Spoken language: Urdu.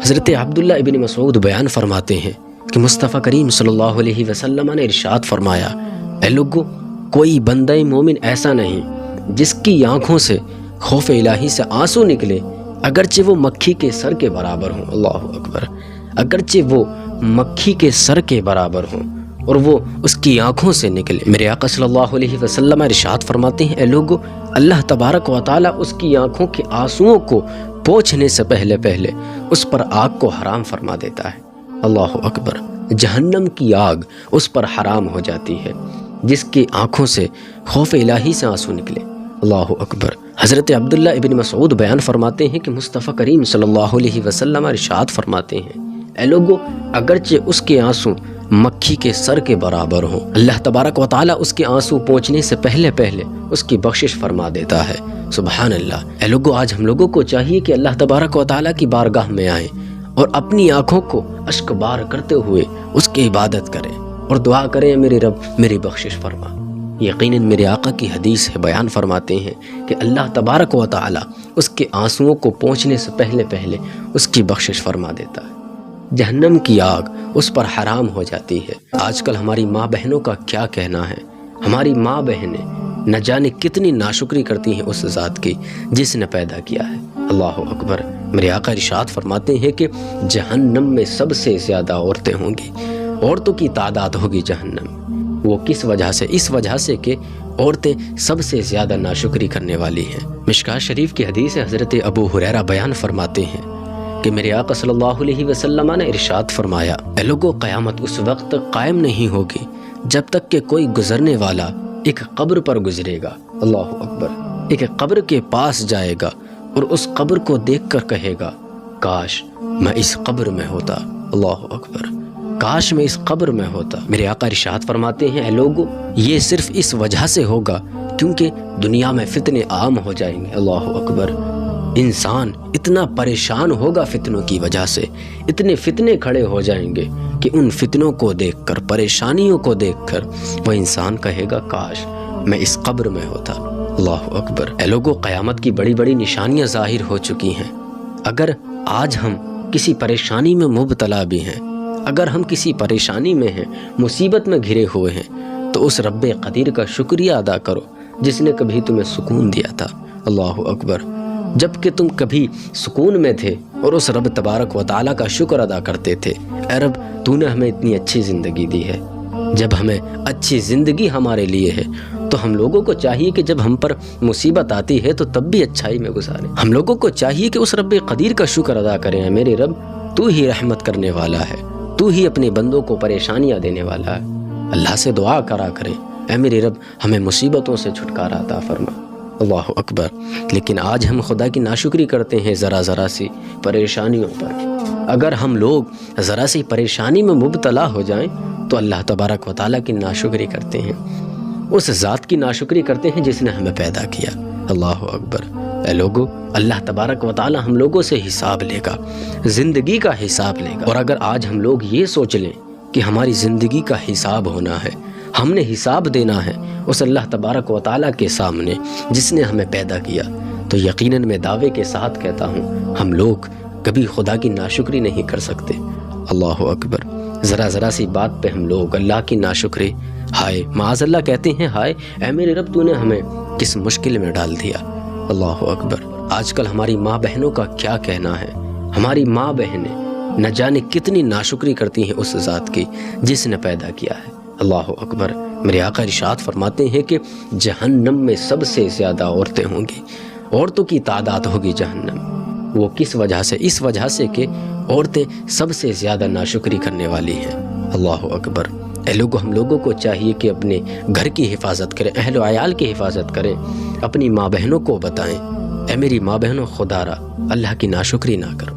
حضرت عبداللہ ابن مسعود بیان فرماتے ہیں کہ مصطفیٰ کریم صلی اللہ علیہ وسلم نے ارشاد فرمایا، اے لوگو، کوئی بندہ مومن ایسا نہیں جس کی آنکھوں سے خوف الہی سے آنسو نکلے اگرچہ وہ مکھی کے سر کے برابر ہوں۔ اللہ اکبر، اگرچہ وہ مکھی کے سر کے برابر ہوں اور وہ اس کی آنکھوں سے نکلے۔ میرے آقا صلی اللہ علیہ وسلم ارشاد فرماتے ہیں، اے لوگو، اللہ تبارک و تعالیٰ اس کی آنکھوں کے آنسوؤں کو پوچھنے سے پہلے اس پر آگ کو حرام فرما دیتا ہے۔ اللہ اکبر، جہنم کی آگ اس پر حرام ہو جاتی ہے جس کی آنکھوں سے خوف الہی سے آنسو نکلے۔ اللہ اکبر۔ حضرت عبداللہ ابن مسعود بیان فرماتے ہیں کہ مصطفیٰ کریم صلی اللہ علیہ وسلم ارشاد فرماتے ہیں، اے لوگو، اگرچہ اس کے آنسو مکھی کے سر کے برابر ہوں، اللہ تبارک و تعالیٰ اس کے آنسو پہنچنے سے پہلے اس کی بخشش فرما دیتا ہے۔ سبحان اللہ۔ اے لوگو، آج ہم لوگوں کو چاہیے کہ اللہ تبارک و تعالیٰ کی بارگاہ میں آئیں اور اپنی آنکھوں کو اشک بار کرتے ہوئے اس کی عبادت کریں اور دعا کریں، میرے رب میری بخشش فرما۔ یقیناً میرے آقا کی حدیث ہے، بیان فرماتے ہیں کہ اللہ تبارک و تعالیٰ اس کے آنسوؤں کو پہنچنے سے پہلے اس کی بخشش فرما دیتا ہے۔ جہنم کی آگ اس پر حرام ہو جاتی ہے۔ آج کل ہماری ماں بہنوں کا کیا کہنا ہے؟ ہماری ماں بہنیں نہ جانے کتنی ناشکری کرتی ہیں اس ذات کی جس نے پیدا کیا ہے۔ اللہ اکبر۔ میرے آقا ارشاد فرماتے ہیں کہ جہنم میں سب سے زیادہ عورتیں ہوں گی، عورتوں کی تعداد ہوگی جہنم۔ وہ کس وجہ سے؟ اس وجہ سے کہ عورتیں سب سے زیادہ ناشکری کرنے والی ہیں۔ مشکاۃ شریف کی حدیث حضرت ابو ہریرہ بیان فرماتے ہیں کہ میرے آقا صلی اللہ علیہ وسلم نے ارشاد فرمایا، اے لوگو، قیامت اس وقت قائم نہیں ہوگی جب تک کہ کوئی گزرنے والا ایک قبر پر گزرے گا۔ اللہ اکبر۔ ایک قبر کے پاس جائے گا اور اس قبر کو دیکھ کر کہے گا، کاش میں اس قبر میں ہوتا۔ اللہ اکبر، کاش میں اس قبر میں ہوتا۔ میرے آقا ارشاد فرماتے ہیں، اے لوگو، یہ صرف اس وجہ سے ہوگا کیونکہ دنیا میں فتنے عام ہو جائیں گے۔ اللہ اکبر۔ انسان اتنا پریشان ہوگا فتنوں کی وجہ سے، اتنے فتنے کھڑے ہو جائیں گے کہ ان فتنوں کو دیکھ کر، پریشانیوں کو دیکھ کر وہ انسان کہے گا، کاش میں اس قبر میں ہوتا۔ اللہ اکبر۔ اے لوگو، قیامت کی بڑی بڑی نشانیاں ظاہر ہو چکی ہیں۔ اگر آج ہم کسی پریشانی میں مبتلا بھی ہیں، اگر ہم کسی پریشانی میں ہیں، مصیبت میں گھرے ہوئے ہیں، تو اس رب قدیر کا شکریہ ادا کرو جس نے کبھی تمہیں سکون دیا تھا۔ اللہ اکبر۔ جب کہ تم کبھی سکون میں تھے اور اس رب تبارک و تعالیٰ کا شکر ادا کرتے تھے، اے رب تو نے ہمیں اتنی اچھی زندگی دی ہے۔ جب ہمیں اچھی زندگی ہمارے لیے ہے تو ہم لوگوں کو چاہیے کہ جب ہم پر مصیبت آتی ہے تو تب بھی اچھائی میں گزاریں۔ ہم لوگوں کو چاہیے کہ اس رب قدیر کا شکر ادا کریں، اے میرے رب تو ہی رحمت کرنے والا ہے، تو ہی اپنے بندوں کو پریشانیاں دینے والا ہے۔ اللہ سے دعا کرا کریں، اے میرے رب ہمیں مصیبتوں سے چھٹکارا عطا فرما۔ اللہ اکبر۔ لیکن آج ہم خدا کی ناشکری کرتے ہیں ذرا سی پریشانیوں پر۔ اگر ہم لوگ ذرا سی پریشانی میں مبتلا ہو جائیں تو اللہ تبارک و تعالیٰ کی ناشکری کرتے ہیں، اس ذات کی ناشکری کرتے ہیں جس نے ہمیں پیدا کیا۔ اللہ اکبر۔ اے لوگو، اللہ تبارک و تعالیٰ ہم لوگوں سے حساب لے گا، زندگی کا حساب لے گا۔ اور اگر آج ہم لوگ یہ سوچ لیں کہ ہماری زندگی کا حساب ہونا ہے، ہم نے حساب دینا ہے اس اللہ تبارک و تعالیٰ کے سامنے جس نے ہمیں پیدا کیا، تو یقیناً میں دعوے کے ساتھ کہتا ہوں ہم لوگ کبھی خدا کی ناشکری نہیں کر سکتے۔ اللہ اکبر۔ ذرا سی بات پہ ہم لوگ اللہ کی ناشکری، ہائے معاذ اللہ کہتے ہیں، ہائے اے میرے رب تو نے ہمیں کس مشکل میں ڈال دیا۔ اللہ اکبر۔ آج کل ہماری ماں بہنوں کا کیا کہنا ہے؟ ہماری ماں بہنیں نہ جانے کتنی ناشکری کرتی ہیں اس ذات کی جس نے پیدا کیا ہے۔ اللہ اکبر۔ میرے آقا ارشاد فرماتے ہیں کہ جہنم میں سب سے زیادہ عورتیں ہوں گی، عورتوں کی تعداد ہوگی جہنم۔ وہ کس وجہ سے؟ اس وجہ سے کہ عورتیں سب سے زیادہ ناشکری کرنے والی ہیں۔ اللہ اکبر۔ اے لوگو، ہم لوگوں کو چاہیے کہ اپنے گھر کی حفاظت کریں، اہل و عیال کی حفاظت کریں، اپنی ماں بہنوں کو بتائیں، اے میری ماں بہنوں، خدا را اللہ کی ناشکری نہ کرو۔